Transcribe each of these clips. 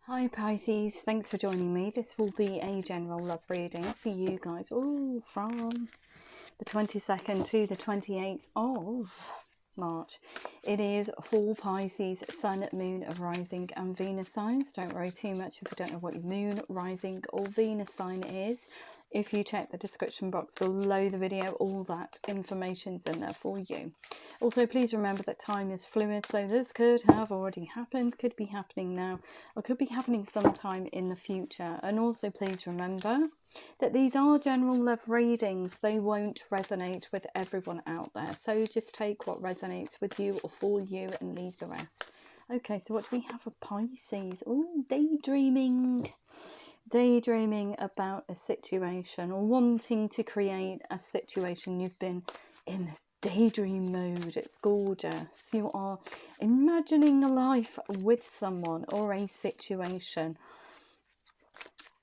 Hi Pisces, thanks for joining me. This will be a general love reading for you guys all from the 22nd to the 28th of March. It is for Pisces, Sun, Moon, Rising and Venus signs. Don't worry too much if you don't know what your Moon, Rising or Venus sign is. If you check the description box below the video, all that information's in there for you. Also, please remember that time is fluid, so this could have already happened, could be happening now, or could be happening sometime in the future. And also please remember that these are general love readings. They won't resonate with everyone out there, so just take what resonates with you or for you and leave the rest. Okay, so what do we have for Pisces? Oh, daydreaming about a situation or wanting to create a situation. You've been in this daydream mode. It's gorgeous. You are imagining a life with someone or a situation.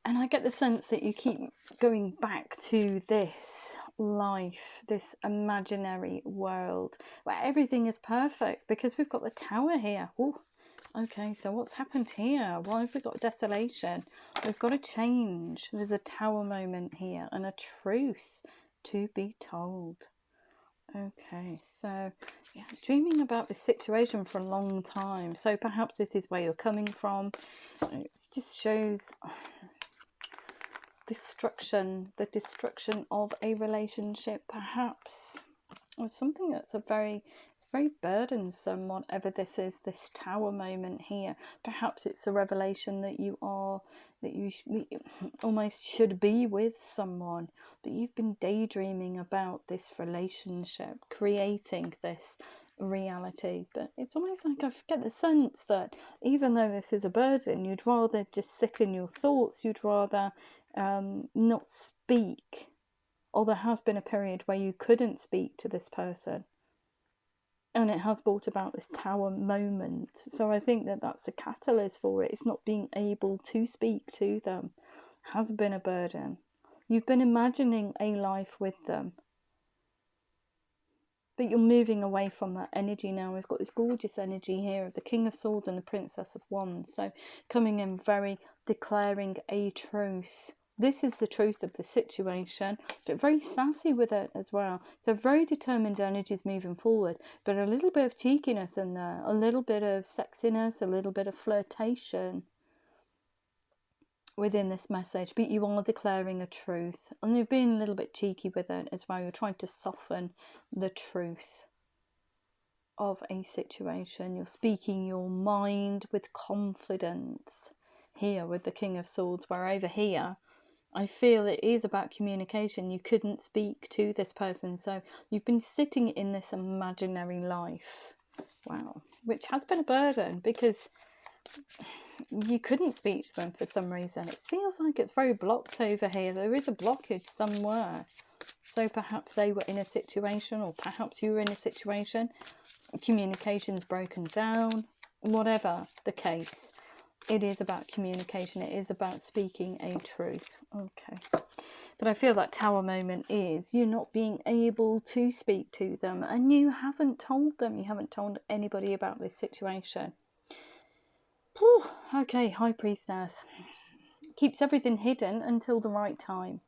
And I get the sense that you keep going back to this life, this imaginary world where everything is perfect, because we've got the Tower here. Ooh. Okay, so what's happened here? Why have we got desolation? We've got a change. There's a Tower moment here and a truth to be told. Okay, so yeah, dreaming about this situation for a long time. So perhaps this is where you're coming from. It just shows destruction, the destruction of a relationship, perhaps, or something that's very burdensome, whatever this is, this Tower moment here. Perhaps it's a revelation that you almost should be with someone, that you've been daydreaming about this relationship, creating this reality. But it's almost like I get the sense that even though this is a burden, you'd rather just sit in your thoughts, you'd rather not speak, or there has been a period where you couldn't speak to this person, and it has brought about this Tower moment. So I think that that's a catalyst for it. It's not being able to speak to them has been a burden. You've been imagining a life with them, but you're moving away from that energy now. We've got this gorgeous energy here of the King of Swords and the Princess of Wands. So coming in very declaring a truth. This is the truth of the situation, but very sassy with it as well. So very determined energies moving forward, but a little bit of cheekiness in there, a little bit of sexiness, a little bit of flirtation within this message. But you are declaring a truth, and you're being a little bit cheeky with it as well. You're trying to soften the truth of a situation. You're speaking your mind with confidence here with the King of Swords, where over here I feel it is about communication. You couldn't speak to this person, so you've been sitting in this imaginary life. Wow. Which has been a burden, because you couldn't speak to them for some reason. It feels like it's very blocked over here. There is a blockage somewhere. So perhaps they were in a situation, or perhaps you were in a situation, communication's broken down. Whatever the case, it is about communication. It is about speaking a truth. Okay. But I feel that Tower moment is you not being able to speak to them, and you haven't told them. You haven't told anybody about this situation. Whew. Okay, High Priestess. Keeps everything hidden until the right time.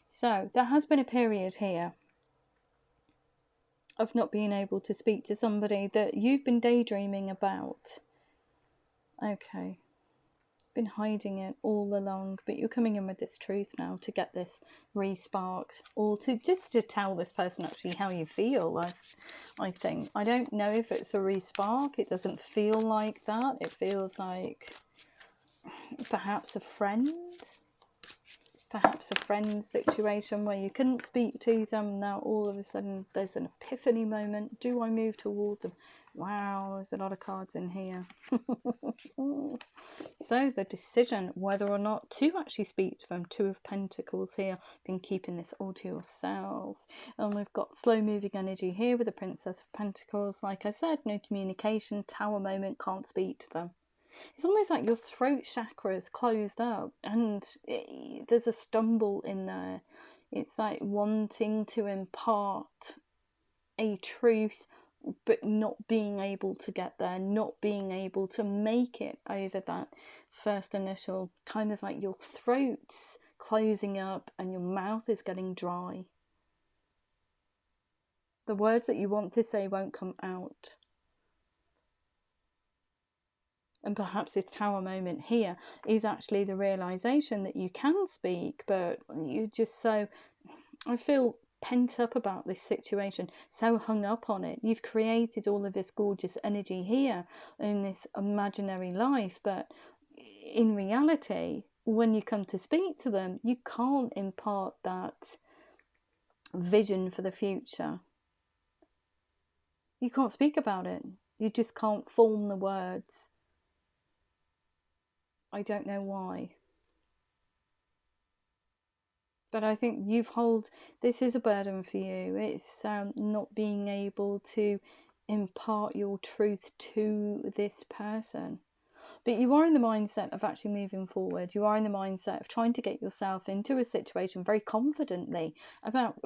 So there has been a period here of not being able to speak to somebody that you've been daydreaming about. Okay. Been hiding it all along, but you're coming in with this truth now to get this re-sparked, or to tell this person actually how you feel. I think, I don't know if it's a re-spark. It doesn't feel like that. It feels like perhaps a friend situation where you couldn't speak to them. Now all of a sudden there's an epiphany moment. Do I move towards them? Wow, there's a lot of cards in here. So the decision whether or not to actually speak to them. Two of Pentacles here. Been keeping this all to yourself. And we've got slow moving energy here with the Princess of Pentacles. Like I said, no communication, Tower moment, can't speak to them. It's almost like your throat chakra is closed up, and there's a stumble in there. It's like wanting to impart a truth but not being able to get there, not being able to make it over that first initial, kind of like your throat's closing up and your mouth is getting dry. The words that you want to say won't come out. And perhaps this tower moment here is actually the realization that you can speak, but you're just so, I feel, pent up about this situation, so hung up on it. You've created all of this gorgeous energy here in this imaginary life, but in reality, when you come to speak to them, you can't impart that vision for the future. You can't speak about it. You just can't form the words. I don't know why. But I think this is a burden for you. It's not being able to impart your truth to this person. But you are in the mindset of actually moving forward. You are in the mindset of trying to get yourself into a situation very confidently about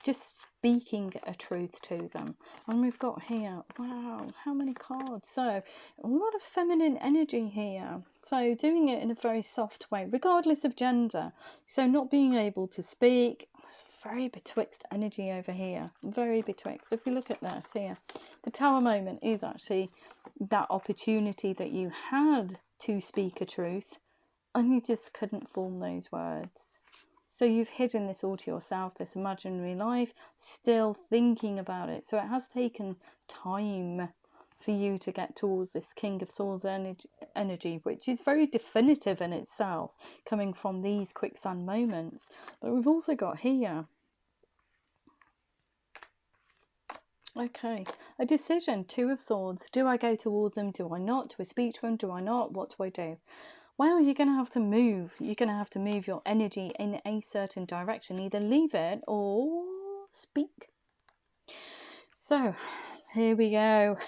just speaking a truth to them. And we've got here, wow, how many cards? So a lot of feminine energy here. So doing it in a very soft way, regardless of gender. So not being able to speak. It's very betwixt energy over here. Very betwixt. If you look at this here, the Tower moment is actually that opportunity that you had to speak a truth and you just couldn't form those words. So you've hidden this all to yourself, this imaginary life, still thinking about it. So it has taken time for you to get towards this King of Swords energy, which is very definitive in itself, coming from these quicksand moments. But we've also got here, okay, a decision, Two of Swords. Do I go towards them? Do I not? Do I speak to them? Do I not? What do I do? Well, you're going to have to move. You're going to have to move your energy in a certain direction. Either leave it or speak. So, here we go.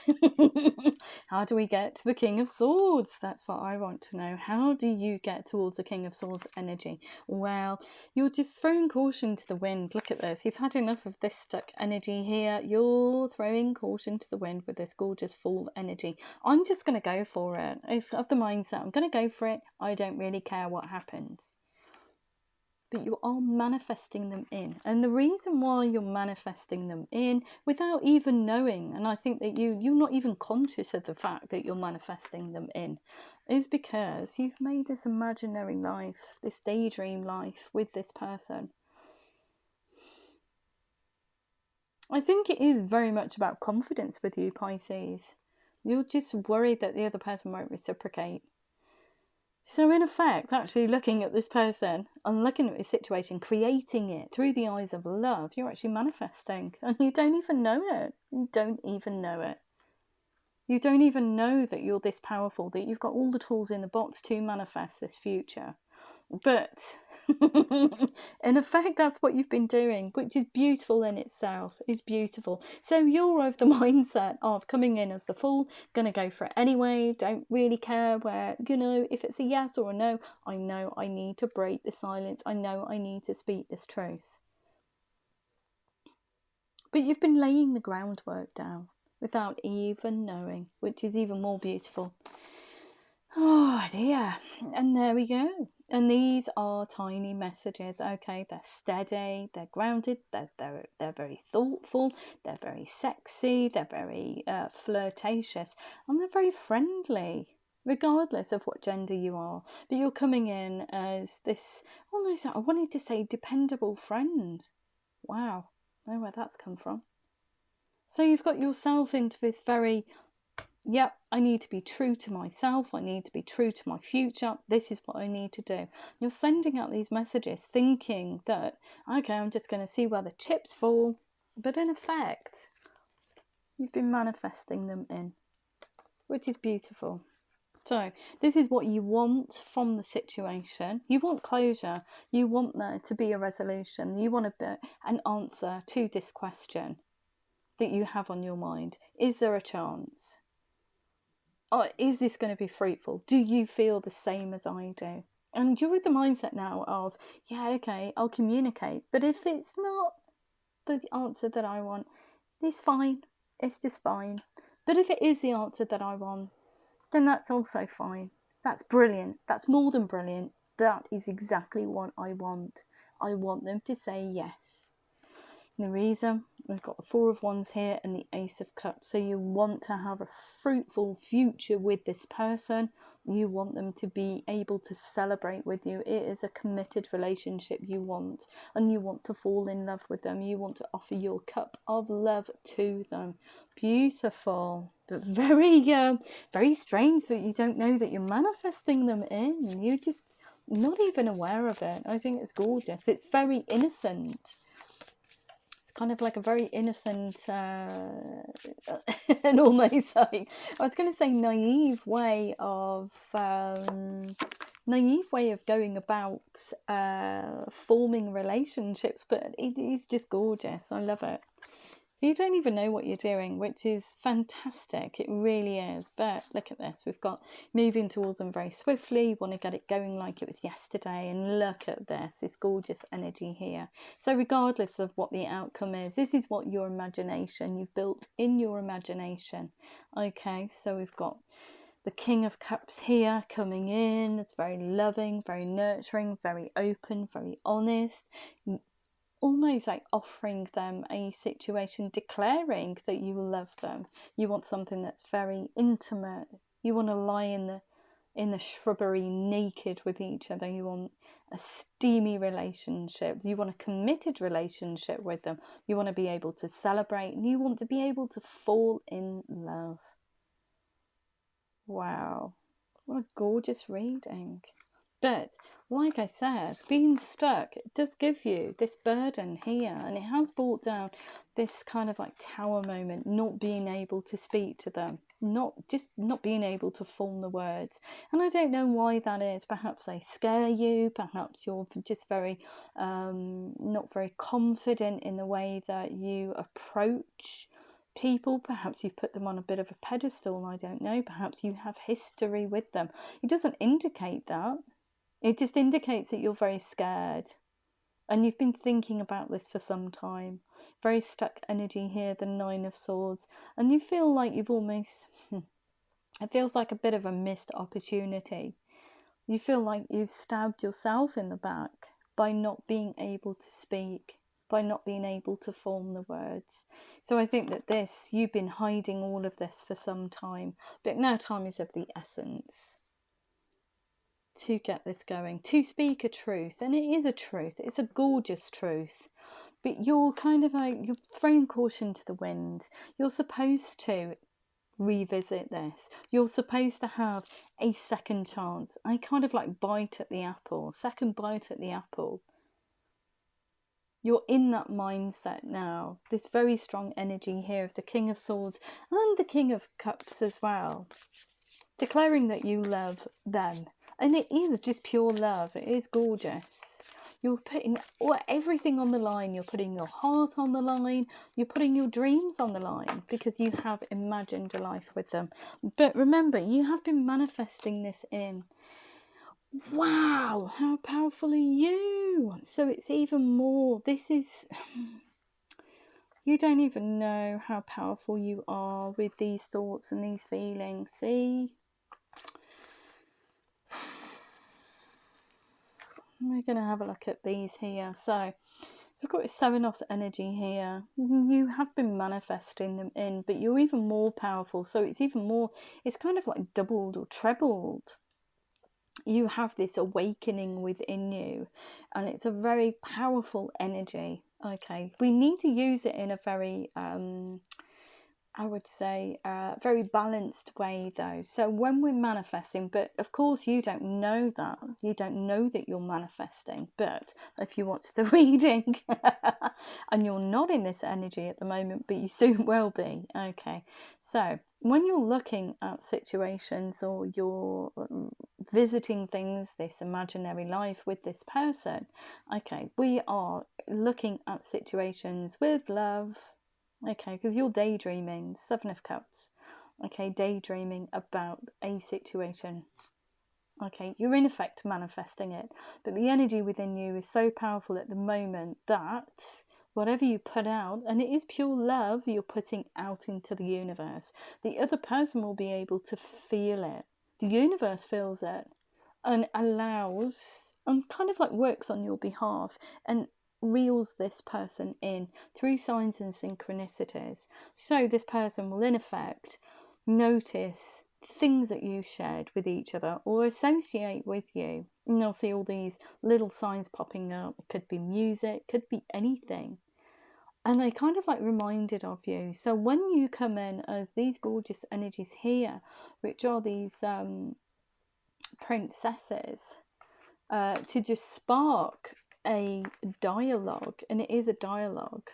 How do we get to the King of Swords? That's what I want to know. How do you get towards the King of Swords energy? Well, you're just throwing caution to the wind. Look at this. You've had enough of this stuck energy here. You're throwing caution to the wind with this gorgeous Fool energy. I'm just going to go for it. It's of the mindset. I'm going to go for it. I don't really care what happens. But you are manifesting them in. And the reason why you're manifesting them in without even knowing, and I think that you're not even conscious of the fact that you're manifesting them in, is because you've made this imaginary life, this daydream life with this person. I think it is very much about confidence with you, Pisces. You're just worried that the other person won't reciprocate. So in effect, actually looking at this person and looking at this situation, creating it through the eyes of love, you're actually manifesting. And you don't even know it. You don't even know it. You don't even know that you're this powerful, that you've got all the tools in the box to manifest this future. But in effect, that's what you've been doing, which is beautiful in itself. Is beautiful. So you're of the mindset of coming in as the Fool, gonna go for it anyway, don't really care where, if it's a yes or a no. I know I need to break the silence. I know I need to speak this truth. But you've been laying the groundwork down without even knowing, which is even more beautiful. Oh dear. And there we go. And these are tiny messages. Okay, they're steady, they're grounded, they're very thoughtful, they're very sexy, they're very flirtatious, and they're very friendly, regardless of what gender you are. But you're coming in as this, almost, I wanted to say, dependable friend. Wow, I know where that's come from. So you've got yourself into this very, yep, I need to be true to myself. I need to be true to my future. This is what I need to do. You're sending out these messages thinking that, okay, I'm just going to see where the chips fall. But in effect, you've been manifesting them in, which is beautiful. So this is what you want from the situation. You want closure. You want there to be a resolution. You want an answer to this question that you have on your mind. Is there a chance? Is this going to be fruitful? Do you feel the same as I do? And you're in the mindset now of, yeah, okay, I'll communicate. But if it's not the answer that I want, it's fine. It's just fine. But if it is the answer that I want, then that's also fine. That's brilliant. That's more than brilliant. That is exactly what I want. I want them to say yes. The reason, we've got the Four of Wands here and the Ace of Cups. So you want to have a fruitful future with this person. You want them to be able to celebrate with you. It is a committed relationship you want. And you want to fall in love with them. You want to offer your cup of love to them. Beautiful. But very, very strange that you don't know that you're manifesting them in. You're just not even aware of it. I think it's gorgeous. It's very innocent. Kind of like a very innocent and almost like, I was going to say naive way of going about forming relationships, but it is just gorgeous. I love it. So you don't even know what you're doing, which is fantastic. It really is. But look at this. We've got moving towards them very swiftly. You want to get it going like it was yesterday. And look at this. This gorgeous energy here. So regardless of what the outcome is, this is what your imagination, you've built in your imagination. Okay, so we've got the King of Cups here coming in. It's very loving, very nurturing, very open, very honest. Almost like offering them a situation, declaring that you love them. You want something that's very intimate. You want to lie in the shrubbery naked with each other. You want a steamy relationship. You want a committed relationship with them. You want to be able to celebrate, and you want to be able to fall in love. Wow, what a gorgeous reading. But like I said, being stuck, it does give you this burden here, and it has brought down this kind of like tower moment, not being able to speak to them, not being able to form the words. And I don't know why that is. Perhaps they scare you, perhaps you're just very not very confident in the way that you approach people. Perhaps you've put them on a bit of a pedestal, I don't know. Perhaps you have history with them. It doesn't indicate that. It just indicates that you're very scared and you've been thinking about this for some time. Very stuck energy here, the Nine of Swords. And you feel like you've almost, it feels like a bit of a missed opportunity. You feel like you've stabbed yourself in the back by not being able to speak, by not being able to form the words. So I think that you've been hiding all of this for some time, but now time is of the essence to get this going, to speak a truth. And it is a truth, it's a gorgeous truth, but you're kind of like, you're throwing caution to the wind. You're supposed to revisit this. You're supposed to have a second chance. I kind of like bite at the apple, second bite at the apple. You're in that mindset now. This very strong energy here of the King of Swords and the King of Cups as well, declaring that you love them. And it is just pure love. It is gorgeous. You're putting everything on the line. You're putting your heart on the line. You're putting your dreams on the line because you have imagined a life with them. But remember, you have been manifesting this in. Wow, how powerful are you? So it's even more. This is... You don't even know how powerful you are with these thoughts and these feelings. See? We're going to have a look at these here. So we've got a Seven of energy here. You have been manifesting them in, but you're even more powerful. So it's even more, it's kind of like doubled or trebled. You have this awakening within you, and it's a very powerful energy. Okay, we need to use it in a very I would say very balanced way though. So when we're manifesting, but of course you don't know that. You don't know that you're manifesting. But if you watch the reading and you're not in this energy at the moment, but you soon will be. Okay, so when you're looking at situations or you're visiting things, this imaginary life with this person, okay, we are looking at situations with love. Okay, because you're daydreaming, Seven of Cups. Okay, daydreaming about a situation. Okay, you're in effect manifesting it. But the energy within you is so powerful at the moment that whatever you put out, and it is pure love you're putting out into the universe, the other person will be able to feel it. The universe feels it and allows and kind of like works on your behalf and reels this person in through signs and synchronicities. So this person will in effect notice things that you shared with each other or associate with you, and they'll see all these little signs popping up. It could be music, could be anything, and they kind of like reminded of you. So when you come in as these gorgeous energies here, which are these princesses, to just spark a dialogue, and it is a dialogue,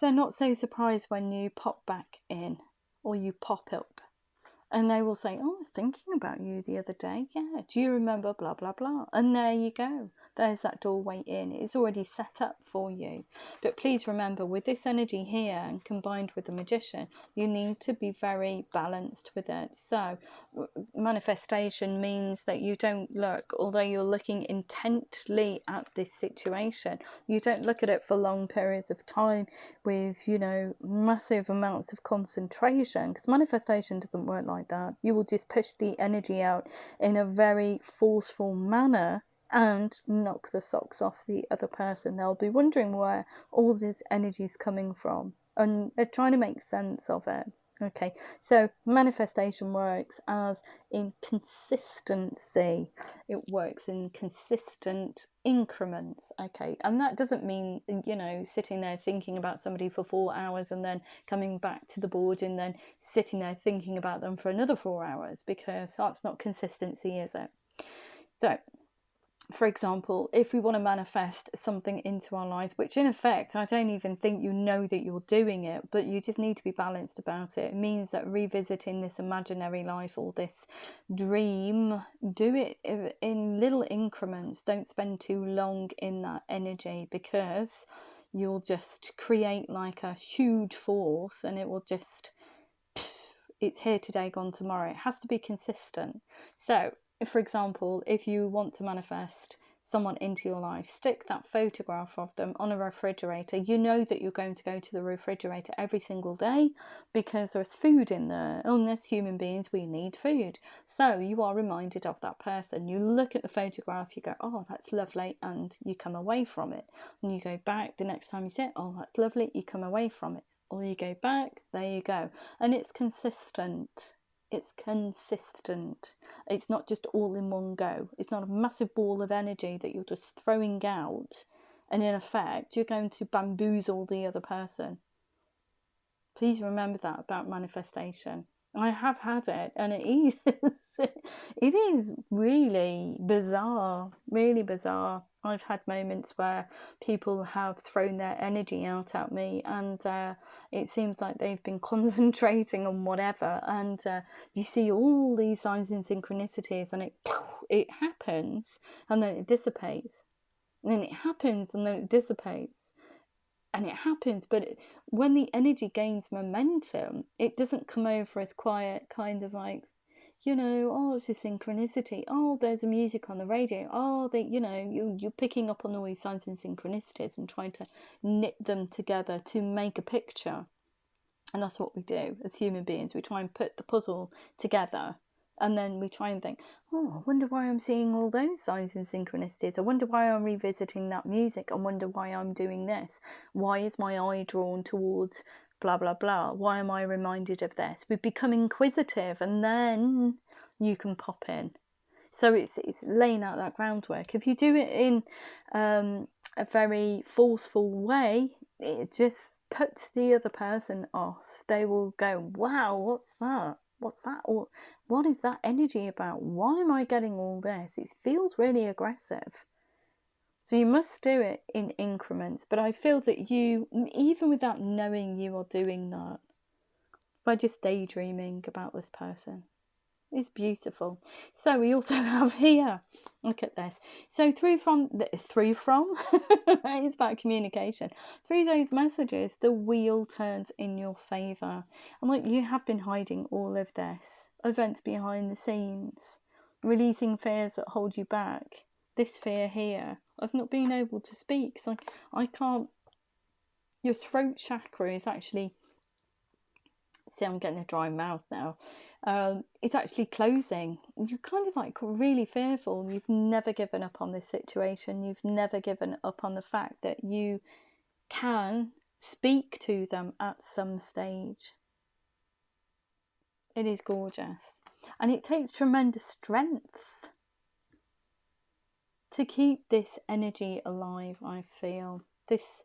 they're not so surprised when you pop back in or you pop up, and they will say, oh, I was thinking about you the other day. Yeah, do you remember blah blah blah? And there you go, there's that doorway in. It's already set up for you. But please remember, with this energy here and combined with the Magician, you need to be very balanced with it. So manifestation means that you don't look, although you're looking intently at this situation, you don't look at it for long periods of time with, you know, massive amounts of concentration, because manifestation doesn't work like that. You will just push the energy out in a very forceful manner and knock the socks off the other person. They'll be wondering where all this energy is coming from, and they're trying to make sense of it. Okay, so manifestation works as in consistency. It works in consistent increments. Okay, and that doesn't mean, you know, sitting there thinking about somebody for 4 hours and then coming back to the board and then sitting there thinking about them for another 4 hours, because that's not consistency, is it? So for example, if we want to manifest something into our lives, which in effect, I don't even think you know that you're doing it, but you just need to be balanced about it. It means that revisiting this imaginary life or this dream, do it in little increments. Don't spend too long in that energy, because you'll just create like a huge force and it will just, it's here today, gone tomorrow. It has to be consistent. So for example, if you want to manifest someone into your life, stick that photograph of them on a refrigerator. You know that you're going to go to the refrigerator every single day because there's food in there. And as human beings, we need food. So you are reminded of that person. You look at the photograph, you go, oh, that's lovely, and you come away from it. And you go back the next time you see it, oh, that's lovely, you come away from it. Or you go back, there you go. And it's consistent. It's consistent. It's not just all in one go. It's not a massive ball of energy that you're just throwing out, and in effect you're going to bamboozle the other person. Please remember that about manifestation. I have had it, and it is really bizarre, really bizarre. I've had moments where people have thrown their energy out at me, and it seems like they've been concentrating on whatever, and you see all these signs and synchronicities, and it happens, and then it dissipates, and then it happens, and then it dissipates. And it happens, but when the energy gains momentum, it doesn't come over as quiet, kind of like, you know, oh, it's a synchronicity. Oh, there's a music on the radio. Oh, you know, you're picking up on all these signs and synchronicities and trying to knit them together to make a picture. And that's what we do as human beings. We try and put the puzzle together. And then we try and think, oh, I wonder why I'm seeing all those signs and synchronicities. I wonder why I'm revisiting that music. I wonder why I'm doing this. Why is my eye drawn towards blah, blah, blah? Why am I reminded of this? We become inquisitive, and then you can pop in. So it's laying out that groundwork. If you do it in a very forceful way, it just puts the other person off. They will go, wow, what's that? What's that? Or what is that energy about? Why am I getting all this? It feels really aggressive. So you must do it in increments. But I feel that you, even without knowing you are doing that, by just daydreaming about this person, it's beautiful. So we also have here, look at this. So it's about communication. Through those messages, the wheel turns in your favour. And like, you have been hiding all of this, events behind the scenes, releasing fears that hold you back. This fear here of not being able to speak. So I can't, your throat chakra is actually, see, I'm getting a dry mouth now. It's actually closing. You're kind of like really fearful. You've never given up on this situation. You've never given up on the fact that you can speak to them at some stage. It is gorgeous. And it takes tremendous strength to keep this energy alive, I feel. This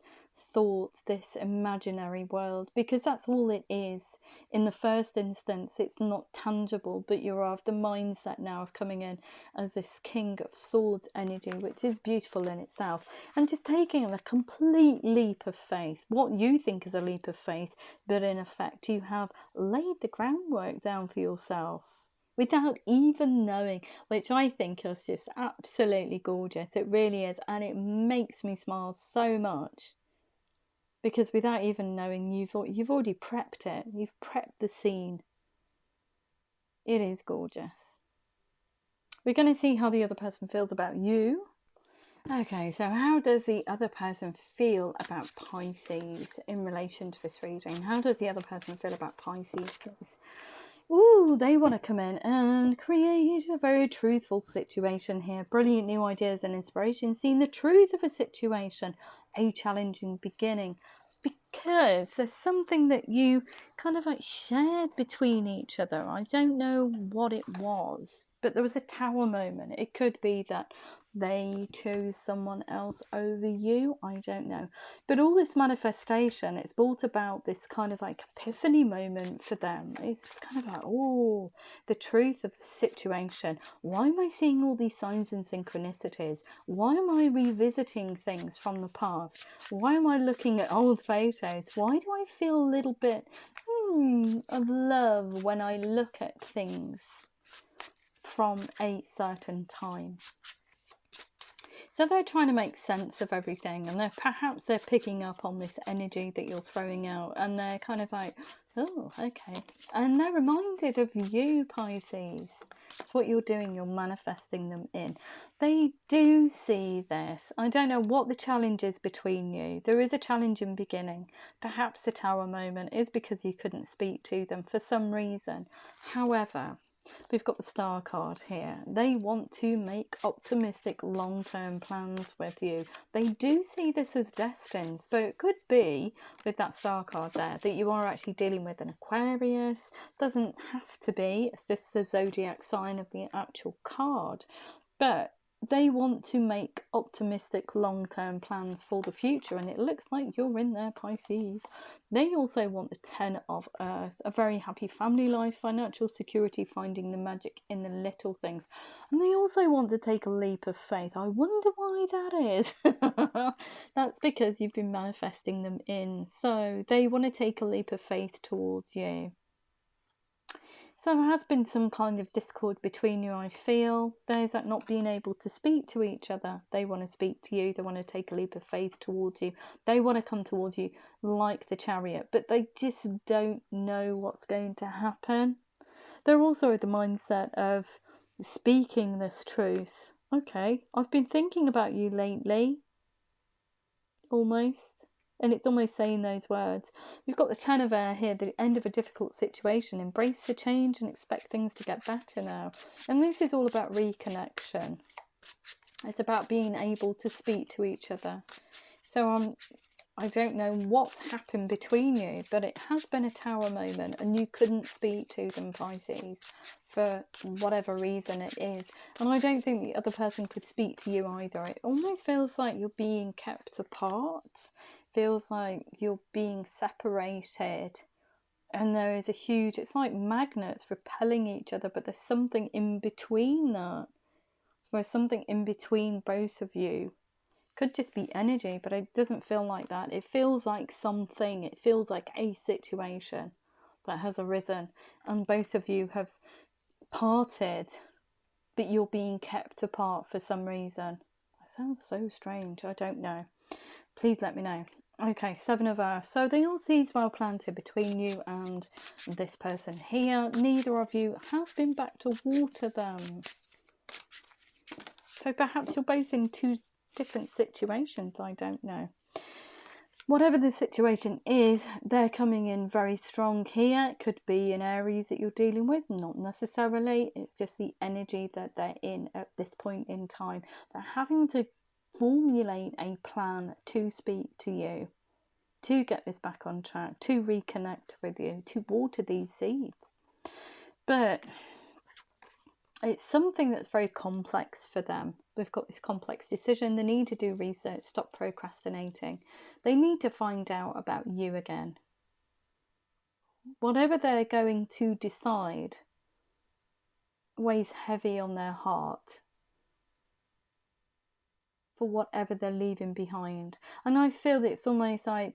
thought, this imaginary world, because that's all it is. In the first instance, it's not tangible, but you're of the mindset now of coming in as this King of Swords energy, which is beautiful in itself, and just taking a complete leap of faith. What you think is a leap of faith, but in effect you have laid the groundwork down for yourself without even knowing, which I think is just absolutely gorgeous. It really is, and it makes me smile so much. Because without even knowing, you've already prepped it. You've prepped the scene. It is gorgeous. We're going to see how the other person feels about you. Okay, so how does the other person feel about Pisces in relation to this reading? How does the other person feel about Pisces, please? Ooh, they want to come in and create a very truthful situation here. Brilliant new ideas and inspiration. Seeing the truth of a situation. A challenging beginning. Because there's something that you kind of like shared between each other. I don't know what it was, but there was a tower moment. It could be that they chose someone else over you. I don't know. But all this manifestation, it's brought about this kind of like epiphany moment for them. It's kind of like, oh, the truth of the situation. Why am I seeing all these signs and synchronicities? Why am I revisiting things from the past? Why am I looking at old photos? Why do I feel a little bit of love when I look at things from a certain time? So they're trying to make sense of everything, and perhaps they're picking up on this energy that you're throwing out, and they're kind of like, oh, okay. And they're reminded of you, Pisces. It's what you're doing, you're manifesting them in. They do see this. I don't know what the challenge is between you. There is a challenging beginning. Perhaps the tower moment is because you couldn't speak to them for some reason. However, we've got the star card here. They want to make optimistic long-term plans with you. They do see this as destined, but it could be with that star card there that you are actually dealing with an Aquarius. Doesn't have to be. It's just the zodiac sign of the actual card. But they want to make optimistic long-term plans for the future, and it looks like you're in there, Pisces. They also want the 10 of Earth, a very happy family life, financial security, finding the magic in the little things. And they also want to take a leap of faith. I wonder why that is. That's because you've been manifesting them in. So they want to take a leap of faith towards you. So there has been some kind of discord between you, I feel. There's that not being able to speak to each other. They want to speak to you. They want to take a leap of faith towards you. They want to come towards you like the Chariot, but they just don't know what's going to happen. They're also at the mindset of speaking this truth. Okay, I've been thinking about you lately. Almost. And it's almost saying those words. We've got the 10 of Air here, the end of a difficult situation. Embrace the change and expect things to get better now. And this is all about reconnection. It's about being able to speak to each other. So I don't know what's happened between you, but it has been a tower moment and you couldn't speak to them, Pisces, for whatever reason it is. And I don't think the other person could speak to you either. It almost feels like you're being kept apart. Feels like you're being separated. And there is a huge, it's like magnets repelling each other, but there's something in between that. So there's something in between both of you. Could just be energy, but it doesn't feel like that. It feels like something. It feels like a situation that has arisen, and both of you have parted, but you're being kept apart for some reason. That sounds so strange. I don't know. Please let me know. Okay, 7 of Earth. So the all seeds well planted between you and this person here. Neither of you have been back to water them. So perhaps you're both in two different situations, I don't know. Whatever the situation is, they're coming in very strong here. It could be an Aries that you're dealing with, not necessarily. It's just the energy that they're in at this point in time. They're having to formulate a plan to speak to you, to get this back on track, to reconnect with you, to water these seeds. But it's something that's very complex for them. They've got this complex decision. They need to do research, stop procrastinating. They need to find out about you again. Whatever they're going to decide weighs heavy on their heart for whatever they're leaving behind. And I feel that it's almost like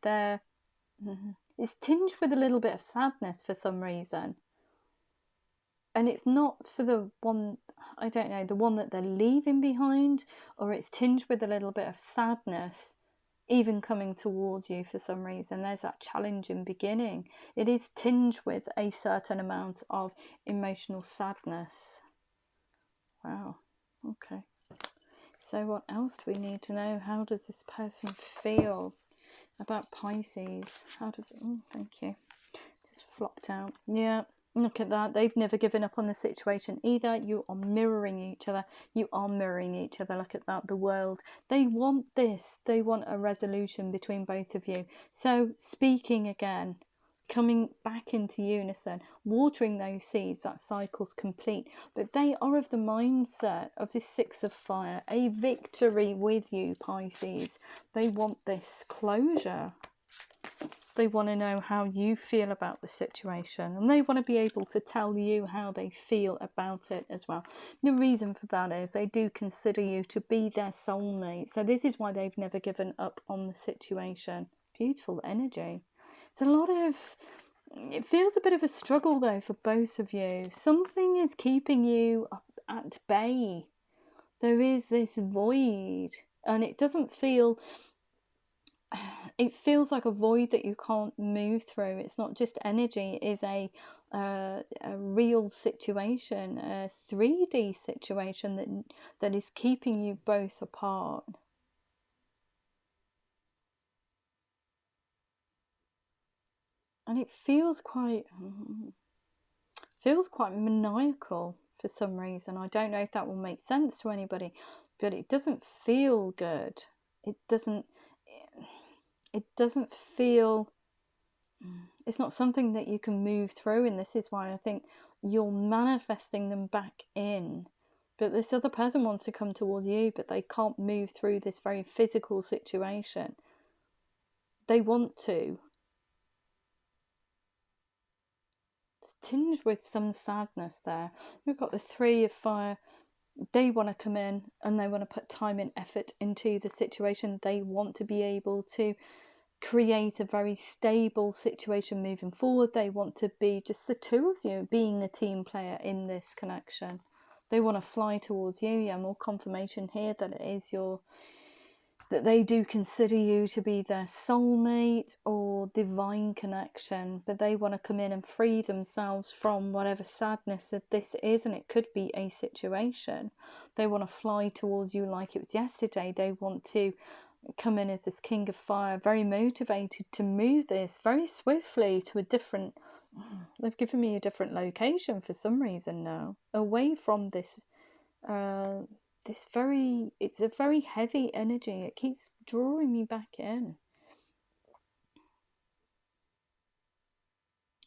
it's tinged with a little bit of sadness for some reason. And it's not for the one, I don't know, the one that they're leaving behind, or it's tinged with a little bit of sadness, even coming towards you for some reason. There's that challenging beginning. It is tinged with a certain amount of emotional sadness. Wow. Okay. So what else do we need to know? How does this person feel about Pisces? How does it... Oh, thank you. Just flopped out. Yeah. Look at that. They've never given up on the situation either. You are mirroring each other. You are mirroring each other. Look at that. The world. They want this. They want a resolution between both of you. So speaking again, coming back into unison, watering those seeds, that cycle's complete. But they are of the mindset of this Six of Fire. A victory with you, Pisces. They want this closure. They want to know how you feel about the situation, and they want to be able to tell you how they feel about it as well. The reason for that is they do consider you to be their soulmate. So this is why they've never given up on the situation. Beautiful energy. It's a lot of... It feels a bit of a struggle though for both of you. Something is keeping you at bay. There is this void, and it doesn't feel... It feels like a void that you can't move through. It's not just energy. It is a real situation, a 3D situation that is keeping you both apart. And it feels quite maniacal for some reason. I don't know if that will make sense to anybody, but it doesn't feel good. It doesn't feel... It's not something that you can move through, and this is why I think you're manifesting them back in. But this other person wants to come towards you, but they can't move through this very physical situation. They want to. It's tinged with some sadness there. We've got the Three of Fire. They want to come in and they want to put time and effort into the situation. They want to be able to create a very stable situation moving forward. They want to be just the two of you, being a team player in this connection. They want to fly towards you. Yeah, more confirmation here that it is that they do consider you to be their soulmate or divine connection, but they want to come in and free themselves from whatever sadness that this is, and it could be a situation. They want to fly towards you like it was yesterday. They want to come in as this King of Fire, very motivated to move this very swiftly to a different... They've given me a different location for some reason now, away from this it's a very heavy energy. It keeps drawing me back in.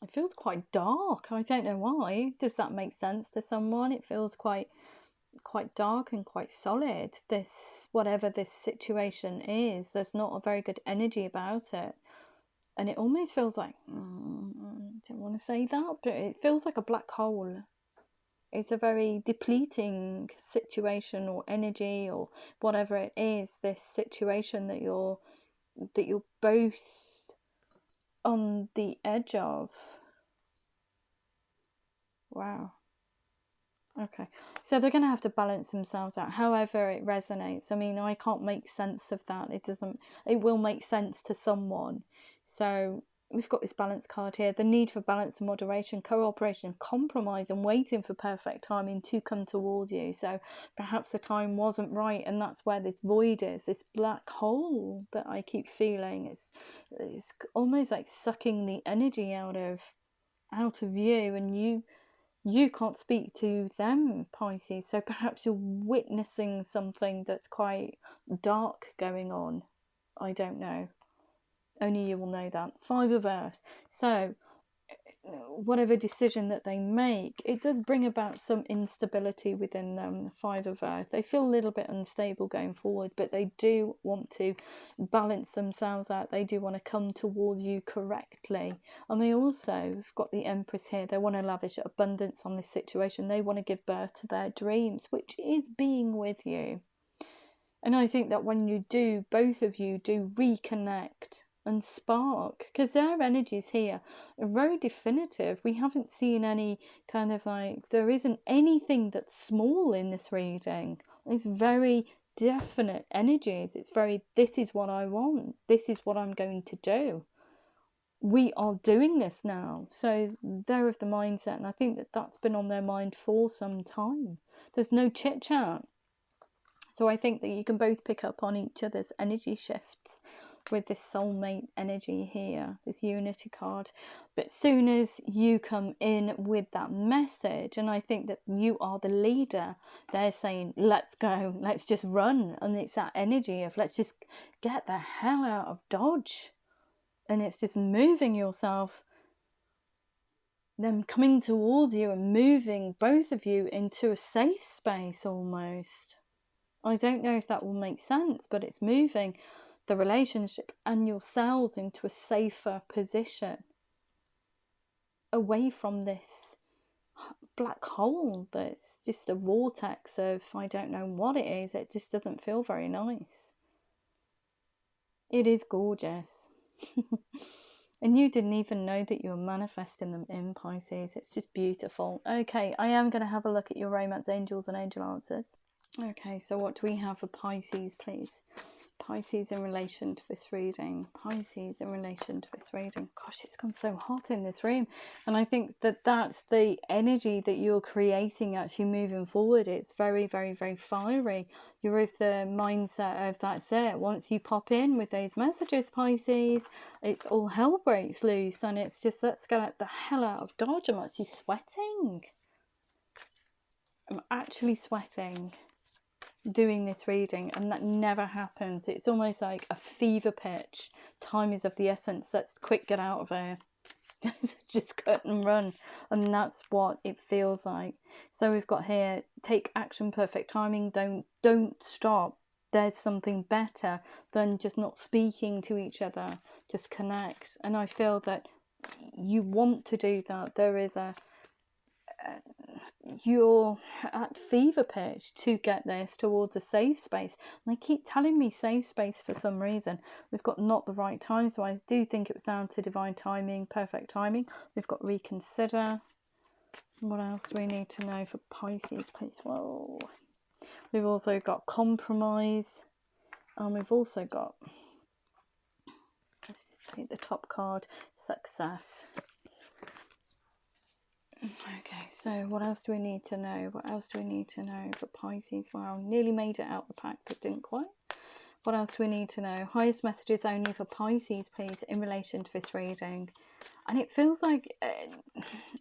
It feels quite dark. I don't know why. Does that make sense to someone? It feels quite dark and quite solid. This, whatever this situation is, there's not a very good energy about it, and it almost feels like I don't want to say that, but it feels like a black hole. It's a very depleting situation or energy or whatever it is, this situation that you're both on the edge of. Wow. Okay, so they're going to have to balance themselves out, however it resonates. I mean, I can't make sense of that. It will make sense to someone. So we've got this balance card here, the need for balance and moderation, cooperation, compromise, and waiting for perfect timing to come towards you. So perhaps the time wasn't right, and that's where this void is, this black hole that I keep feeling. It's almost like sucking the energy out of you, and you can't speak to them, Pisces. So perhaps you're witnessing something that's quite dark going on. I don't know. Only you will know that. 5 of Earth. So whatever decision that they make, it does bring about some instability within them. 5 of Earth. They feel a little bit unstable going forward, but they do want to balance themselves out. They do want to come towards you correctly. And they also have got the Empress here. They want to lavish abundance on this situation. They want to give birth to their dreams, which is being with you. And I think that when you do, both of you do reconnect and spark, because their energies here are very definitive. We haven't seen any kind of like, there isn't anything that's small in this reading. It's very definite energies. It's very, this is what I want, this is what I'm going to do, we are doing this now. So they're of the mindset, and I think that that's been on their mind for some time. There's no chit chat. So I think that you can both pick up on each other's energy shifts with this soulmate energy here, this unity card. But soon as you come in with that message, and I think that you are the leader, they're saying, let's go, let's just run. And it's that energy of, let's just get the hell out of Dodge. And it's just moving yourself, them coming towards you and moving both of you into a safe space almost. I don't know if that will make sense, but it's moving the relationship and yourselves into a safer position, away from this black hole that's just a vortex of, I don't know what it is. It just doesn't feel very nice. It is gorgeous. And you didn't even know that you were manifesting them in, Pisces. It's just beautiful. Okay, I am going to have a look at your romance angels and angel answers. Okay, so what do we have for Pisces, please? Pisces in relation to this reading. Pisces in relation to this reading. Gosh, it's gone so hot in this room. And I think that that's the energy that you're creating actually moving forward. It's very, very, very fiery. You're of the mindset of, that's it. Once you pop in with those messages, Pisces, it's all hell breaks loose. And it's just, let's get the hell out of Dodge. I'm actually sweating. I'm actually sweating doing this reading, and that never happens. It's almost like a fever pitch. Time is of the essence. Let's quick get out of here. Just cut and run. And that's what it feels like. So we've got here, take action, perfect timing. Don't stop. There's something better than just not speaking to each other. Just connect. And I feel that you want to do that. There is you're at fever pitch to get this towards a safe space. And they keep telling me safe space for some reason. We've got not the right time, so I do think it was down to divine timing, perfect timing. We've got reconsider. What else do we need to know for Pisces, please? Whoa. We've also got compromise, and we've also got, let's just take the top card, success. Okay, so what else do we need to know? What else do we need to know for Pisces? Wow, nearly made it out the pack, but didn't quite. What else do we need to know? Highest messages only for Pisces, please, in relation to this reading. And it feels like,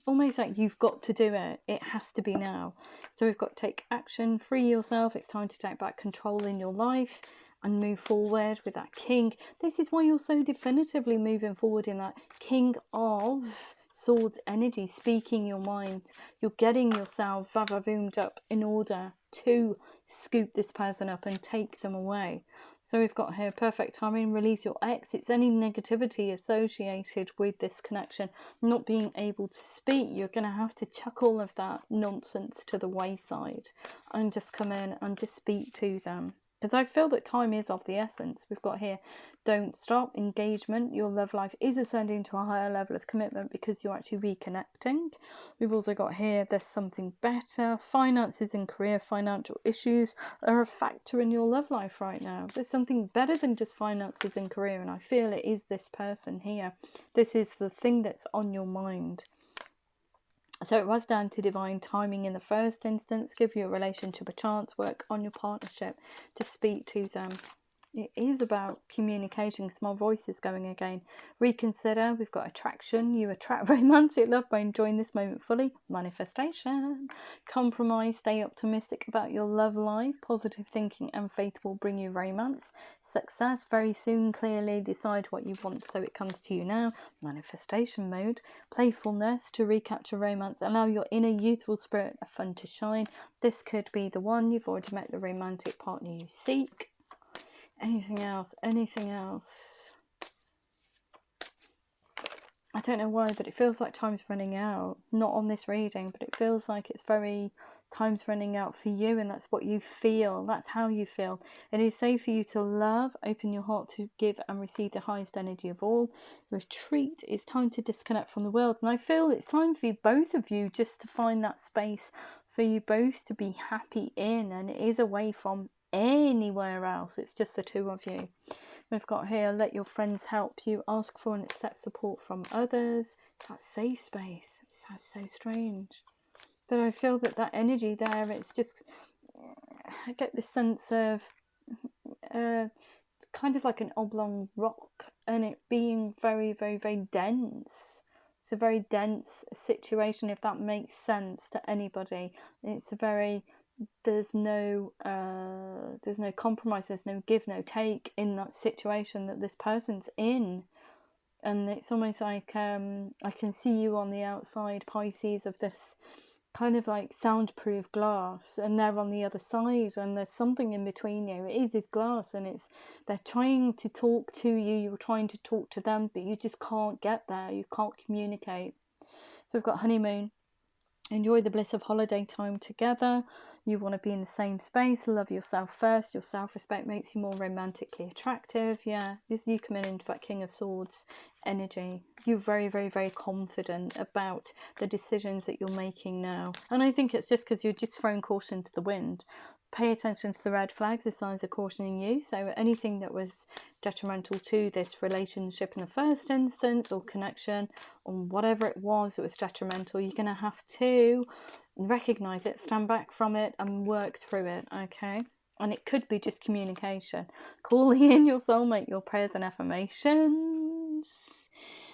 almost like you've got to do it. It has to be now. So we've got take action, free yourself. It's time to take back control in your life and move forward with that King. This is why you're so definitively moving forward in that King of Swords energy, speaking your mind. You're getting yourself va-va-voomed up in order to scoop this person up and take them away. So we've got here perfect timing, release your ex. It's any negativity associated with this connection, not being able to speak. You're going to have to chuck all of that nonsense to the wayside and just come in and just speak to them. Because I feel that time is of the essence. We've got here, don't stop, engagement. Your love life is ascending to a higher level of commitment because you're actually reconnecting. We've also got here, there's something better. Finances and career, financial issues are a factor in your love life right now. There's something better than just finances and career, and I feel it is this person here. This is the thing that's on your mind. So it was down to divine timing in the first instance. Give your relationship a chance. Work on your partnership to speak to them. It is about communicating. Small voices going again. Reconsider. We've got attraction. You attract romantic love by enjoying this moment fully. Manifestation. Compromise. Stay optimistic about your love life. Positive thinking and faith will bring you romance. Success. Very soon. Clearly decide what you want so it comes to you now. Manifestation mode. Playfulness to recapture romance. Allow your inner youthful spirit of fun to shine. This could be the one. You've already met the romantic partner you seek. Anything else? Anything else? I don't know why, but it feels like time's running out. Not on this reading, but it feels like it's very time's running out for you, and that's what you feel. That's how you feel. It is safe for you to love. Open your heart to give and receive the highest energy of all. Retreat. It's time to disconnect from the world. And I feel it's time for you, both of you, just to find that space for you both to be happy in. And it is away from anywhere else. It's just the two of you. We've got here, let your friends help you. Ask for and accept support from others. It's that safe space. It sounds so strange. So I feel that that energy there, it's just, I get this sense of kind of like an oblong rock, and it being very, very, very dense. It's a very dense situation, if that makes sense to anybody. It's a very, there's no compromise, there's no give, no take in that situation that this person's in. And it's almost like I can see you on the outside, Pisces, of this kind of like soundproof glass, and they're on the other side, and there's something in between you. It is this glass, and it's, they're trying to talk to you, you're trying to talk to them, but you just can't get there, you can't communicate. So we've got honeymoon. Enjoy the bliss of holiday time together. You want to be in the same space. Love yourself first. Your self-respect makes you more romantically attractive. Yeah, this you come in into that King of Swords energy. You're very, very, very confident about the decisions that you're making now. And I think it's just because you're just throwing caution to the wind. Pay attention to the red flags, the signs are cautioning you. So anything that was detrimental to this relationship in the first instance, or connection, or whatever it was detrimental, you're going to have to recognize it, stand back from it, and work through it, okay? And it could be just communication. Calling in your soulmate, your prayers and affirmations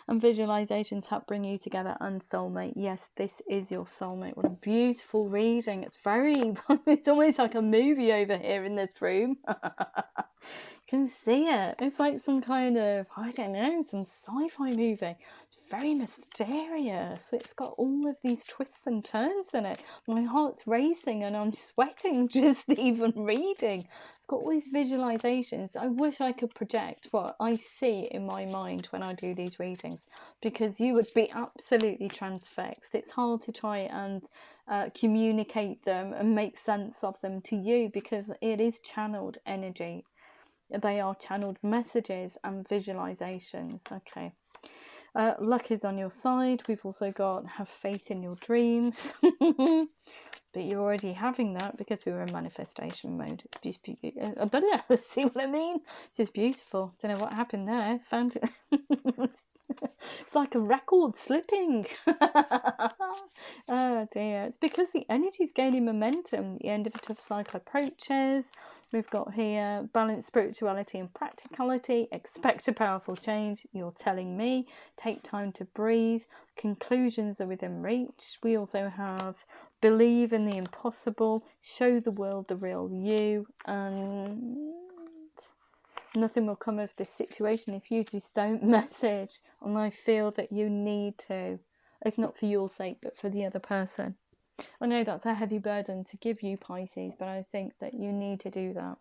and visualizations help bring you together and soulmate. Yes, this is your soulmate. What a beautiful reading. It's very, it's almost like a movie over here in this room. You can see it. It's like some kind of, I don't know, some sci-fi movie. It's very mysterious. It's got all of these twists and turns in it. My heart's racing and I'm sweating just even reading. I've got all these visualizations. I wish I could project what I see in my mind when I do these readings, because you would be absolutely transfixed. It's hard to try and communicate them and make sense of them to you, because it is channeled energy. They are channeled messages and visualizations. Okay. Luck is on your side. We've also got have faith in your dreams. But you're already having that because we were in manifestation mode. It's beautiful. But see what I mean? It's just beautiful. Don't know what happened there. Found it. It's like a record slipping. Oh dear. It's because the energy is gaining momentum. The end of a tough cycle approaches. We've got here balance spirituality and practicality. Expect a powerful change. You're telling me. Take time to breathe. Conclusions are within reach. We also have believe in the impossible. Show the world the real you. And nothing will come of this situation if you just don't message. And I feel that you need to, if not for your sake, but for the other person. I know that's a heavy burden to give you, Pisces, but I think that you need to do that.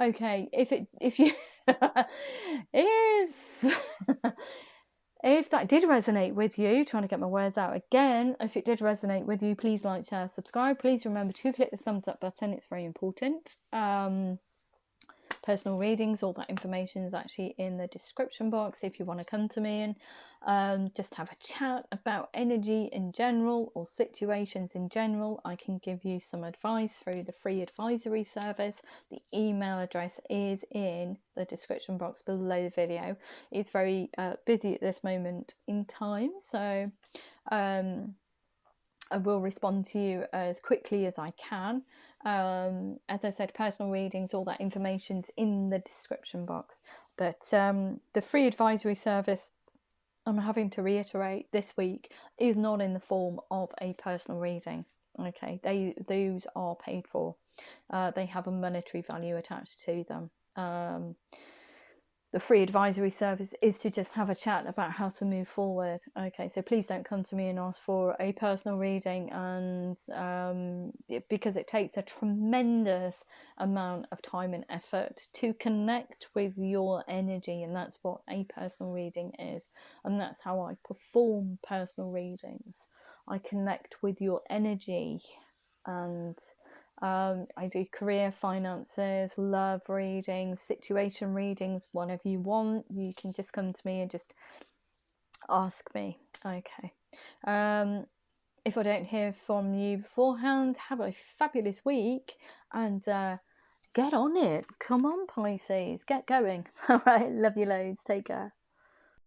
Okay, if you if that did resonate with you, trying to get my words out again, if it did resonate with you, please like, share, subscribe. Please remember to click the thumbs up button. It's very important. personal readings, all that information is actually in the description box if you want to come to me and just have a chat about energy in general or situations in general. I can give you some advice through the free advisory service. The email address is in the description box below the video. It's very busy at this moment in time, so I will respond to you as quickly as I can. As I said, personal readings, all that information's in the description box. But the free advisory service, I'm having to reiterate this week, is not in the form of a personal reading. Okay, those are paid for. They have a monetary value attached to them. The free advisory service is to just have a chat about how to move forward. Okay, so please don't come to me and ask for a personal reading, and because it takes a tremendous amount of time and effort to connect with your energy, and that's what a personal reading is, and that's how I perform personal readings. I connect with your energy, and I do career, finances, love readings, situation readings, whatever you want. You can just come to me and just ask me. Okay. If I don't hear from you beforehand, have a fabulous week and get on it. Come on, Pisces, get going. All right, love you loads. Take care.